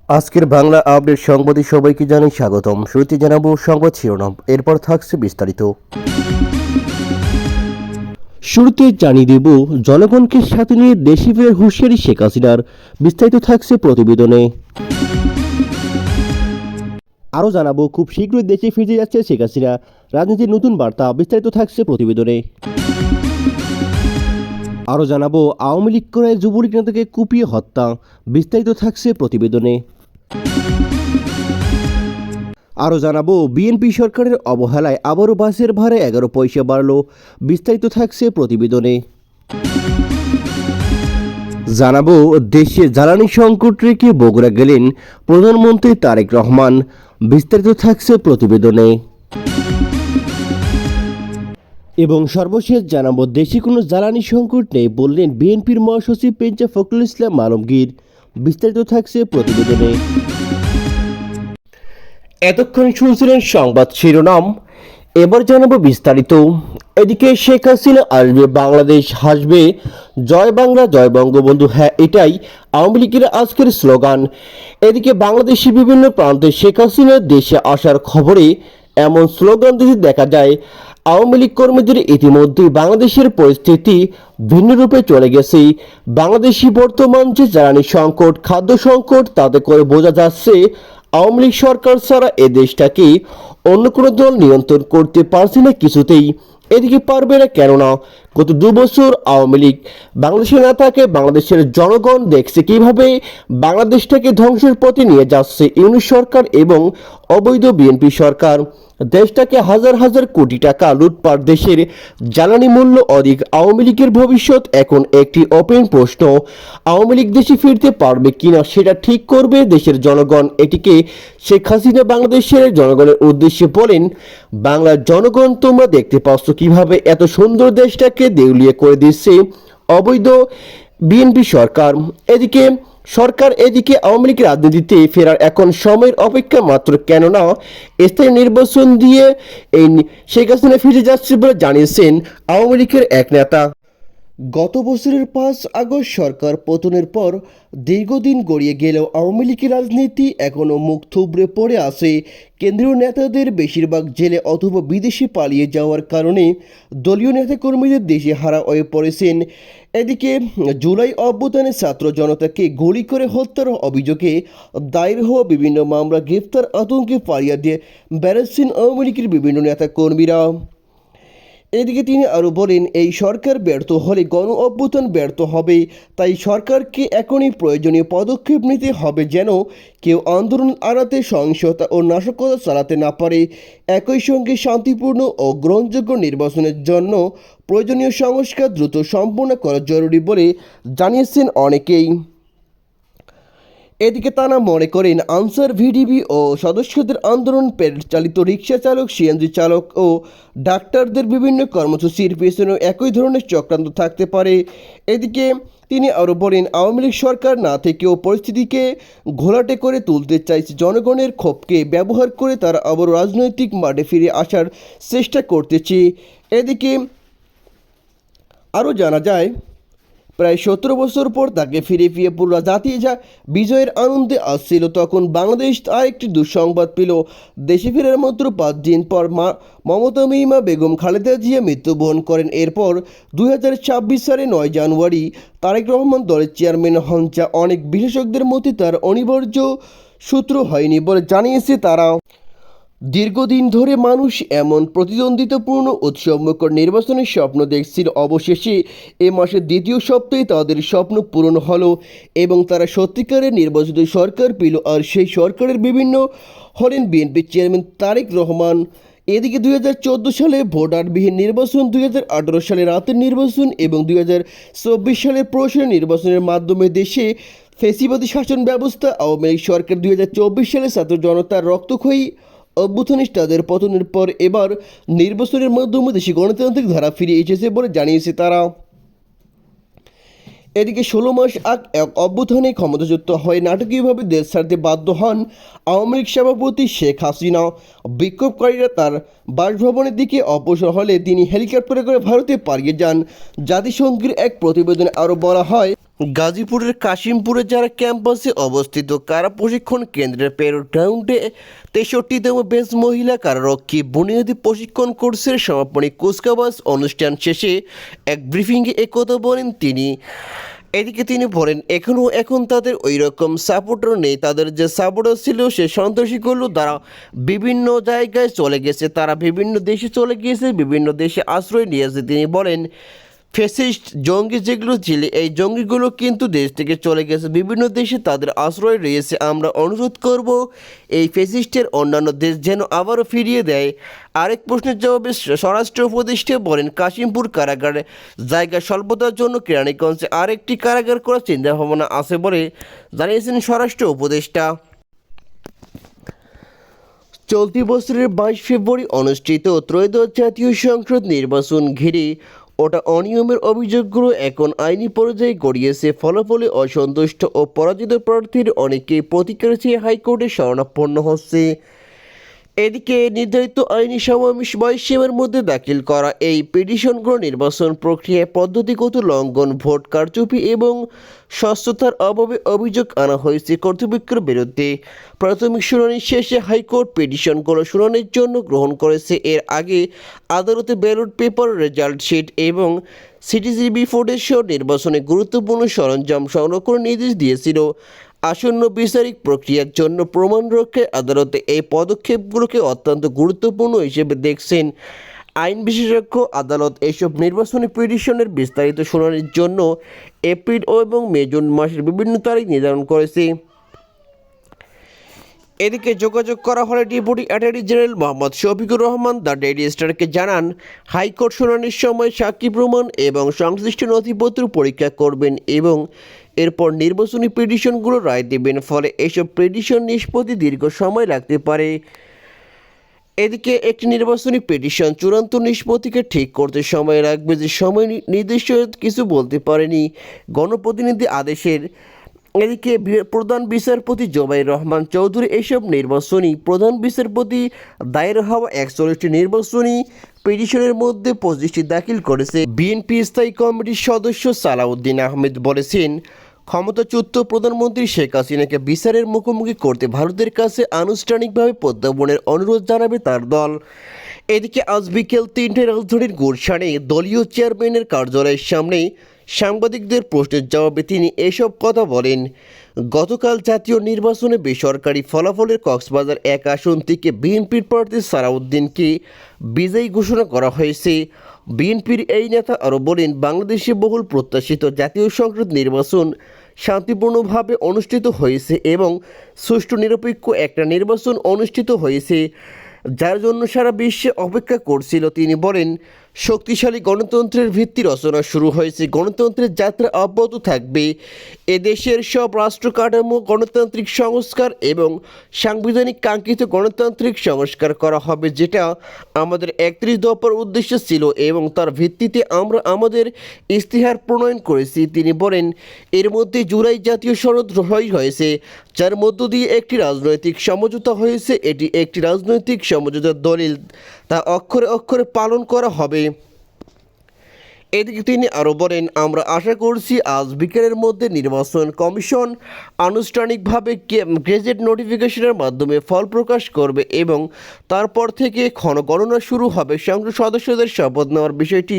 আজকের বাংলা আপডেট সংবাদে সবাইকে জানাই স্বাগতম। শুরুতে জানাবো সংবাদ শিরোনাম, এরপর থাকছে বিস্তারিত। শুরুতে জানিয়ে দেব জনগণকে সাথে নিয়ে দেশে ফেরার হুঁশিয়ারি শেখ হাসিনার। বিস্তারিত থাকছে প্রতিবেদনে। আরও জানাবো খুব শীঘ্রই দেশে ফিরতে যাচ্ছে শেখ হাসিনা, রাজনীতির নতুন বার্তা। বিস্তারিত থাকছে প্রতিবেদনে। আরও জানাবো আওয়ামী লীগ করে যুবলীগ নেতাকে কুপিয়ে হত্যা। বিস্তারিত থাকছে প্রতিবেদনে। আরও জানাবো বিএনপি সরকারের অবহেলায় আবারও বাসের ভাড়া 11 পয়সা বাড়ল। বিস্তারিত থাকছে প্রতিবেদনে। জানাবো দেশে জ্বালানি সংকট রেখে বগুড়া গেলেন প্রধানমন্ত্রী তারেক রহমান। বিস্তারিত থাকছে প্রতিবেদনে। এবং সর্বশেষ জানাবো দেশে কোনো জ্বালানি সংকট নেই বললেন বিএনপির মহাসচিব পেঞ্চা ফখরুল ইসলাম আলমগীর। বিস্তারিত থাকছে প্রতিবেদনে। এতক্ষণ শুনছিলেন সংবাদ শিরোনাম, এবার জানাবো বিস্তারিত। এদিকে শেখ হাসিনা আসবে, বাংলাদেশ হাসবে, জয় বাংলা জয় বঙ্গবন্ধু, হ্যাঁ এটাই আওয়ামী লীগের আজকের স্লোগান। এদিকে বাংলাদেশের বিভিন্ন প্রান্তে শেখ হাসিনার দেশে আসার খবরে এমন স্লোগান দিতে দেখা যায়। আওয়ামী লীগ কর্মীদের ইতিমধ্যেই বাংলাদেশের পরিস্থিতি ভিন্ন রূপে চলে গেছে। বাংলাদেশি বর্তমান যে জ্বালানি সংকট, খাদ্য সংকট, তাতে করে বোঝা যাচ্ছে আওয়ামী লীগ সরকার ছাড়া এ দেশটাকে অন্য কোনো দল নিয়ন্ত্রণ করতে পারছে না কিছুতেই। এদিকে পারবে না, কেননা গত 2 বছর আওয়ামী লীগ বাংলাদেশে না থাকে বাংলাদেশের জনগণ দেখছে কিভাবে বাংলাদেশটাকে ধ্বংসের পথে নিয়ে যাচ্ছে ইউনিট সরকার এবং অবৈধ বিএনপি সরকার। দেশটাকে হাজার হাজার কোটি টাকা লুটপাট, দেশের জ্বালানি মূল্য অধিক। আওয়ামী লীগের ভবিষ্যৎ এখন একটি ওপেন প্রশ্ন। আওয়ামী লীগ দেশে ফিরতে পারবে কিনা সেটা ঠিক করবে দেশের জনগণ। এটিকে শেখ হাসিনা বাংলাদেশের জনগণের উদ্দেশ্যে বলেন, বাংলার জনগণ তোমরা দেখতে পাচ্ছ কিভাবে এত সুন্দর দেশটাকে দেউলিয়া করে দিচ্ছে অবৈধ বিএনপি সরকার। এদিকে আওয়ামী লীগের রাজনীতিতে ফেরার এখন সময়ের অপেক্ষা মাত্র, কেননা স্থায়ী নির্বাচন দিয়ে এই শেখ হাসিনা ফিরে যাচ্ছে বলে জানিয়েছেন আওয়ামী লীগের এক নেতা। গত বছরের 5 আগস্ট সরকার পতনের পর দীর্ঘদিন গড়িয়ে গেলেও আওয়ামী লীগের রাজনীতি এখনও মুখ থুবড়ে পড়ে আছে। কেন্দ্রীয় নেতাদের বেশিরভাগ জেলে অথবা বিদেশে পালিয়ে যাওয়ার কারণে দলীয় নেতাকর্মীদের দেশে হারা হয়ে পড়েছেন। এদিকে জুলাই অভ্যুত্থানে ছাত্র জনতাকে গুলি করে হত্যার অভিযোগে দায়ের হওয়া বিভিন্ন মামলা গ্রেফতার আতঙ্কে পালিয়ে দিয়ে বেড়াচ্ছেন আওয়ামী লীগের বিভিন্ন নেতাকর্মীরা। এদিকে তিনি আরও বলেন, এই সরকার ব্যর্থ হলে গণ অভ্যুত্থান ব্যর্থ হবে। তাই সরকারকে এখনই প্রয়োজনীয় পদক্ষেপ নিতে হবে যেন কেউ আন্দোলন আড়াতে সহিংসতা ও নাশকতা চালাতে না পারে। একই সঙ্গে শান্তিপূর্ণ ও গ্রহণযোগ্য নির্বাচনের জন্য প্রয়োজনীয় সংস্কার দ্রুত সম্পন্ন করা জরুরি বলে জানিয়েছেন অনেকেই। এদিকে তারা মনে করেন আনসার ভিডিপি ও সদস্যদের আন্দোলন, প্যারেড চালিত রিক্সা চালক, সিএনজি চালক ও ডাক্তারদের বিভিন্ন কর্মসূচির পেছনেও একই ধরনের চক্রান্ত থাকতে পারে। এদিকে তিনি আরও বলেন, আওয়ামী লীগ সরকার না থেকেও পরিস্থিতিকে ঘোলাটে করে তুলতে চাইছে। জনগণের ক্ষোভকে ব্যবহার করে তারা আবার রাজনৈতিক মাঠে ফিরে আসার চেষ্টা করতেছে। এদিকে আরও জানা যায়, প্রায় 17 বছর পর তাকে ফিরে পুরো জাতি যা বিজয়ের আনন্দে আসছিল, তখন বাংলাদেশ আরেকটি দুঃসংবাদ পেল। দেশে ফেরার মাত্র 5 দিন পর মমতা মিমা বেগম খালেদা জিয়া মৃত্যুবরণ করেন। এরপর 2026 সালে 9 জানুয়ারি তারেক রহমান দলের চেয়ারম্যান হন, যা অনেক বিশেষজ্ঞদের মতে তার অনিবার্য সূত্র হয়নি বলে জানিয়েছে তারা। দীর্ঘদিন ধরে মানুষ এমন প্রতিদ্বন্দ্বিতাপূর্ণ উৎসবমুখর নির্বাচনের স্বপ্ন দেখছিল। অবশেষে এ মাসের দ্বিতীয় সপ্তাহে তাদের স্বপ্ন পূরণ হলো এবং তারা সত্যিকারের নির্বাচিত সরকার পেল। আর সেই সরকারের বিভিন্ন হলেন বিএনপির চেয়ারম্যান তারেক রহমান। এদিকে 2014 সালে ভোটারবিহীন নির্বাচন, 2018 সালে রাতের নির্বাচন এবং 2024 সালের প্রহসনী নির্বাচনের মাধ্যমে দেশে ফ্যাসিবাদী শাসন ব্যবস্থা। আওয়ামী লীগ সরকার 2024 সালে ছাত্র জনতার রক্তক্ষয়ী অভ্যুত্থানিষ্ঠদের পতনের পর এবার নির্বাচনের মাধ্যমে দেশে গণতান্ত্রিক ধারা ফিরে এসেছে বলে জানিয়েছে তারা। এদিকে 16 মাস এক অভ্যুত্থানে ক্ষমতাচ্যুত হয়ে নাটকীয়ভাবে দেশ ছাড়তে বাধ্য হন আওয়ামী লীগ সভাপতি শেখ হাসিনা। বিক্ষোভকারীরা তার বাসভবনের দিকে অগ্রসর হলে তিনি হেলিকপ্টারে করে ভারতে পালিয়ে যান। জাতিসংঘের এক প্রতিবেদনে আরও বলা হয়, গাজীপুরের কাশিমপুরে যারা ক্যাম্পাসে অবস্থিত কারা প্রশিক্ষণ কেন্দ্রের প্যারেড গ্রাউন্ডে 63তম বেঞ্চ মহিলা কারারক্ষী বুনিয়াদী প্রশিক্ষণ কোর্সের সমাপনী কুচকাওয়াজ অনুষ্ঠান শেষে এক ব্রিফিংয়ে একথা বলেন তিনি। এদিকে তিনি বলেন, এখন তাদের ওই রকম সাপোর্টার নেই। তাদের যে সাপোর্টার ছিল সে সন্ত্রাসীগুলো তারা বিভিন্ন জায়গায় চলে গেছে, তারা বিভিন্ন দেশে চলে গিয়েছে, বিভিন্ন দেশে আশ্রয় নিয়েছে। তিনি বলেন, ফ্যাসিস্ট জঙ্গি যেগুলো ছিল এই জঙ্গিগুলো কিন্তু দেশ থেকে চলে গেছে, বিভিন্ন দেশে তাদের আশ্রয় রয়েছে। আমরা অনুরোধ করব এই ফ্যাসিস্টের অন্যান্য দেশ যেন আবারও ফিরিয়ে দেয়। আরেক প্রশ্নের জবাবে স্বরাষ্ট্র উপদেষ্টা বলেন, কাশিমপুর কারাগারে জায়গা স্বল্পতার জন্য কেরানীগঞ্জে আরেকটি কারাগার করার চিন্তাভাবনা আছে বলে জানিয়েছেন স্বরাষ্ট্র উপদেষ্টা। চলতি বছরের 22 ফেব্রুয়ারি অনুষ্ঠিত ত্রয়োদশ জাতীয় সংসদ নির্বাচন ঘিরে ওটা অনিয়মের অভিযোগগুলো এখন আইনি পর্যায়ে গড়িয়েছে। ফলাফলে অসন্তুষ্ট ও পরাজিত প্রার্থীর অনেকেই প্রতিকার চেয়ে হাইকোর্টে শরণাপন্ন হচ্ছে। এদিকে নির্ধারিত আইনি সময়সীমার মধ্যে দাখিল করা এই পিটিশনগুলো নির্বাচন প্রক্রিয়ায় পদ্ধতিগত লঙ্ঘন, ভোট কারচুপি এবং স্বচ্ছতার অভাবে অভিযোগ আনা হয়েছে কর্তৃপক্ষের বিরুদ্ধে। প্রাথমিক শুনানি শেষে হাইকোর্ট পিটিশনগুলো শুনানির জন্য গ্রহণ করেছে। এর আগে আদালতে ব্যালট পেপার, রেজাল্ট শিট এবং সিটিজিবি ফুটেজ সহ নির্বাচনে গুরুত্বপূর্ণ সরঞ্জাম সংরক্ষণের নির্দেশ দিয়েছিল। আসন্ন বিচারিক প্রক্রিয়ার জন্য প্রমাণ রক্ষায় আদালতে এই পদক্ষেপগুলোকে অত্যন্ত গুরুত্বপূর্ণ হিসেবে দেখছেন আইন বিশেষজ্ঞ। আদালত এসব নির্বাচনী পিটিশনের বিস্তারিত শুনানির জন্য এপ্রিল এবং জুন মাসের বিভিন্ন তারিখ নির্ধারণ করেছে। এদিকে যোগাযোগ করা হলে deputy attorney general Mohammad Shafiqur Rahman the Daily স্টারকে জানান, হাইকোর্ট শুনানির সময় সাক্ষী প্রমাণ এবং সংশ্লিষ্ট নথিপত্র পরীক্ষা করবেন এবং এরপর নির্বাচনী পিটিশনগুলো রায় দেবেন। ফলে এসব পিটিশন নিষ্পত্তি দীর্ঘ সময় লাগতে পারে। এদিকে একটি নির্বাচনী পিটিশন চূড়ান্ত নিষ্পত্তিকে ঠিক করতে সময় লাগবে, যে সময় নির্দিষ্ট কিছু বলতে পারেনি গণপ্রতিনিধি আদেশের। এদিকে প্রধান বিচারপতি জোবাইর রহমান চৌধুরী এসব নির্বাচনী প্রধান বিচারপতি দায়ের হওয়া 41টি নির্বাচনী পিটিশনের মধ্যে 25টি দাখিল করেছে। বিএনপি স্থায়ী কমিটির সদস্য সালাউদ্দিন আহমেদ বলেছেন, ক্ষমতাচ্যুত প্রধানমন্ত্রী শেখ হাসিনাকে বিচারের মুখোমুখি করতে ভারতের কাছে আনুষ্ঠানিকভাবে প্রত্যাবর্তনের অনুরোধ জানাবে তার দল। এদিকে আজ বিকেল 3টায় রাজধানীর গুলশানে দলীয় চেয়ারম্যানের কার্যালয়ের সামনে সাংবাদিকদের প্রশ্নের জবাবে তিনি এসব কথা বলেন। গতকাল জাতীয় নির্বাচনে বেসরকারি ফলাফলের কক্সবাজার 1 আসন থেকে বিএনপির প্রার্থী সালাউদ্দিনকে বিজয়ী ঘোষণা করা হয়েছে। বিএনপির এই নেতা আরও বলেন, বাংলাদেশে বহুল প্রত্যাশিত জাতীয় সংসদ নির্বাচন শান্তিপূর্ণভাবে অনুষ্ঠিত হয়েছে এবং সুষ্ঠু নিরপেক্ষ একটা নির্বাচন অনুষ্ঠিত হয়েছে, যার জন্য সারা বিশ্বে অপেক্ষা করছিল। তিনি বলেন, শক্তিশালী গণতন্ত্রের ভিত্তি রচনা শুরু হয়েছে, গণতন্ত্রের যাত্রা অব্যাহত থাকবে। এদেশের সব রাষ্ট্র কাঠামো গণতান্ত্রিক সংস্কার এবং সাংবিধানিক কাঙ্ক্ষিত গণতান্ত্রিক সংস্কার করা হবে, যেটা আমাদের 31 দফার উদ্দেশ্য ছিল এবং তার ভিত্তিতে আমরা আমাদের ইস্তিহার প্রণয়ন করেছি। তিনি বলেন, এর মধ্যে জুলাই জাতীয় সনদ হয়েছে, যার মধ্য দিয়ে একটি রাজনৈতিক সমঝোতা হয়েছে। এটি একটি রাজনৈতিক সমঝোতার দলিল, তা অক্ষরে অক্ষরে পালন করা হবে। এদিকে তিনি আরও বলেন, আমরা আশা করছি আজ বিকেলের মধ্যে নির্বাচন কমিশন আনুষ্ঠানিকভাবে গেজেট নোটিফিকেশনের মাধ্যমে ফল প্রকাশ করবে এবং তারপর থেকে গণনা শুরু হবে। সংসদ সদস্যদের শপথ নেওয়ার বিষয়টি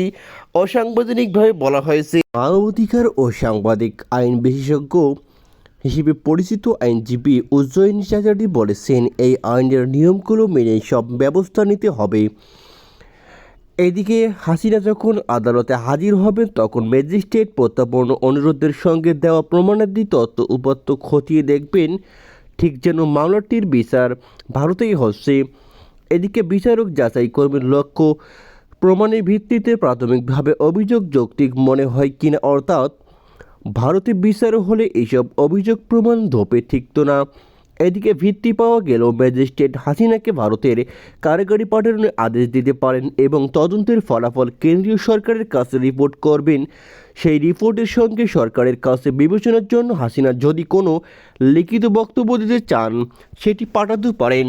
অসাংবিধানিকভাবে বলা হয়েছে। মানবাধিকার ও সাংবাদিক আইন বিশেষজ্ঞ হিসেবে পরিচিত আইনজীবী উজ্জয়িনী চ্যাটার্জি বলেছেন, এই আইনের নিয়মগুলো মেনে সব ব্যবস্থা নিতে হবে। এদিকে হাসিনা যখন আদালতে হাজির হবেন তখন ম্যাজিস্ট্রেট প্রত্যাপন্ন অনুরোধের সঙ্গে দেওয়া প্রমাণাদি তথ্য উপাত্ত খতিয়ে দেখবেন, ঠিক যেন মামলাটির বিচার ভারতেই হচ্ছে। এদিকে বিচারক যাচাই করবেন লক্ষ্য প্রমাণের ভিত্তিতে প্রাথমিকভাবে অভিযোগ যৌক্তিক মনে হয় কিনা, অর্থাৎ ভারতে বিচার হলে এইসব অভিযোগ প্রমাণ ধোপে ঠিকত না। এদিকে ভিত্তি পাওয়া গেলেও ম্যাজিস্ট্রেট হাসিনাকে ভারতের কারাগারে পাঠানোর আদেশ দিতে পারেন এবং তদন্তের ফলাফল কেন্দ্রীয় সরকারের কাছে রিপোর্ট করবেন। সেই রিপোর্টের সঙ্গে সরকারের কাছে বিবেচনার জন্য হাসিনা যদি কোনো লিখিত বক্তব্য দিতে চান সেটি পাঠাতে পারেন।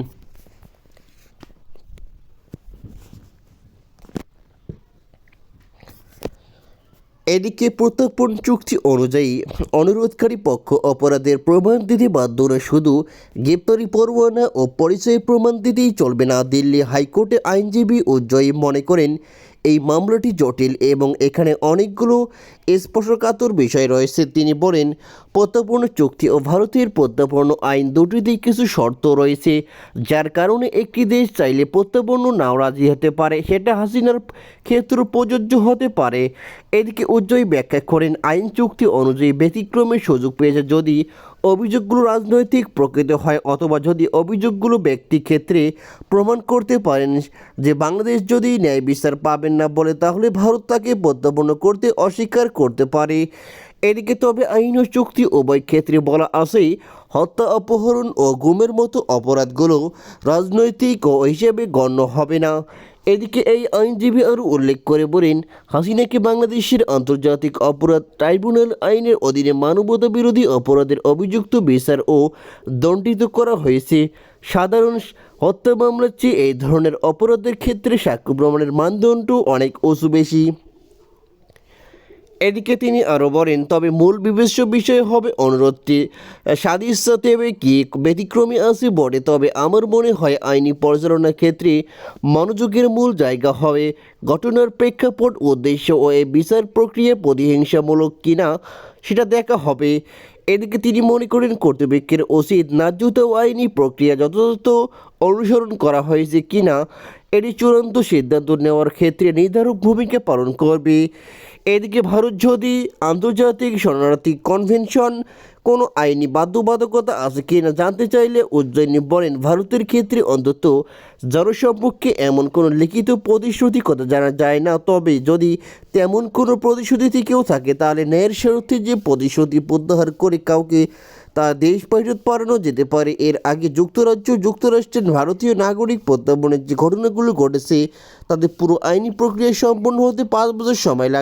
এদিকে প্রত্যর্পণ চুক্তি অনুযায়ী অনুরোধকারী পক্ষ অপরাধের প্রমাণ দিতে বাধ্য না, শুধু গ্রেপ্তারি পরোয়ানা ও পরিচয় প্রমাণ দিতেই চলবে না। দিল্লি হাইকোর্টে আইনজীবী ও জয়ী মনে করেন এই মামলাটি জটিল এবং এখানে অনেকগুলো স্পর্শকাতর বিষয় রয়েছে। তিনি বলেন, প্রত্যর্পণ চুক্তি ও ভারতের প্রত্যর্পণ আইন দুটিতেই কিছু শর্ত রয়েছে, যার কারণে একটি দেশ চাইলে প্রত্যর্পণ নাও রাজি হতে পারে। সেটা হাসিনার ক্ষেত্রে প্রযোজ্য হতে পারে। এদিকে উজ্জয়ী ব্যাখ্যা করেন, আইন চুক্তি অনুযায়ী ব্যতিক্রমের সুযোগ পেয়েছে যদি অভিযোগগুলো রাজনৈতিক প্রকৃত হয় অথবা যদি অভিযোগগুলো ব্যক্তি ক্ষেত্রে প্রমাণ করতে পারেন যে বাংলাদেশ যদি ন্যায় বিচার পাবেন না বলে, তাহলে ভারত তাকে প্রত্যাপন করতে অস্বীকার করতে পারে। এদিকে তবে আইন ও চুক্তি উভয় ক্ষেত্রে বলা আছে, হত্যা, অপহরণ ও গুমের মতো অপরাধগুলো রাজনৈতিক ও হিসেবে গণ্য হবে না। এদিকে এই আইনজীবী আরও উল্লেখ করে বলেন, হাসিনাকে বাংলাদেশের আন্তর্জাতিক অপরাধ ট্রাইব্যুনাল আইনের অধীনে মানবতা বিরোধী অপরাধের অভিযুক্ত বিচার ও দণ্ডিত করা হয়েছে। সাধারণ হত্যা মামলার চেয়ে এই ধরনের অপরাধের ক্ষেত্রে সাক্ষ্য প্রমাণের মানদণ্ড অনেক উঁচু বেশি। এদিকে তিনি আরও বলেন, তবে মূল বিবেচ্য বিষয় হবে অনুরোধটি সাদির সাথে কি ব্যতিক্রমী আছে বটে, তবে আমার মনে হয় আইনি পরিচালনার ক্ষেত্রে মনোযোগের মূল জায়গা হবে ঘটনার প্রেক্ষাপট, উদ্দেশ্য ও এই বিচার প্রক্রিয়া প্রতিহিংসামূলক কিনা সেটা দেখা হবে। এদিকে তিনি মনে করেন কর্তৃপক্ষের উচিত ন্যায্যতা ও আইনি প্রক্রিয়া যথাযথ অনুসরণ করা হয়েছে কিনা এটি চূড়ান্ত সিদ্ধান্ত নেওয়ার ক্ষেত্রে নির্ধারক ভূমিকা পালন করবে। এদিকে ভারত যদি আন্তর্জাতিক শরণার্থী কনভেনশন কোনো আইনি বাধ্যবাধকতা আছে কিনা জানতে চাইলে উজ্জয়িনী বলেন, ভারতের ক্ষেত্রে অন্তত জনসম্পর্কে এমন কোনো লিখিত প্রতিশ্রুতি কথা জানা যায় না, তবে যদি তেমন কোনো প্রতিশ্রুতি থেকেও থাকে তাহলে ন্যায়ের স্বার্থে যে প্রতিশ্রুতি প্রত্যাহার করে কাউকে তার দেশ ফেরত পাঠানো যেতে পারে। এর আগে যুক্তরাষ্ট্রের ভারতীয় নাগরিক প্রত্যাবর্তনের যে ঘটনাগুলো ঘটেছে তাদের পুরো আইনি প্রক্রিয়া সম্পন্ন হতে 5 বছর সময় লাগে।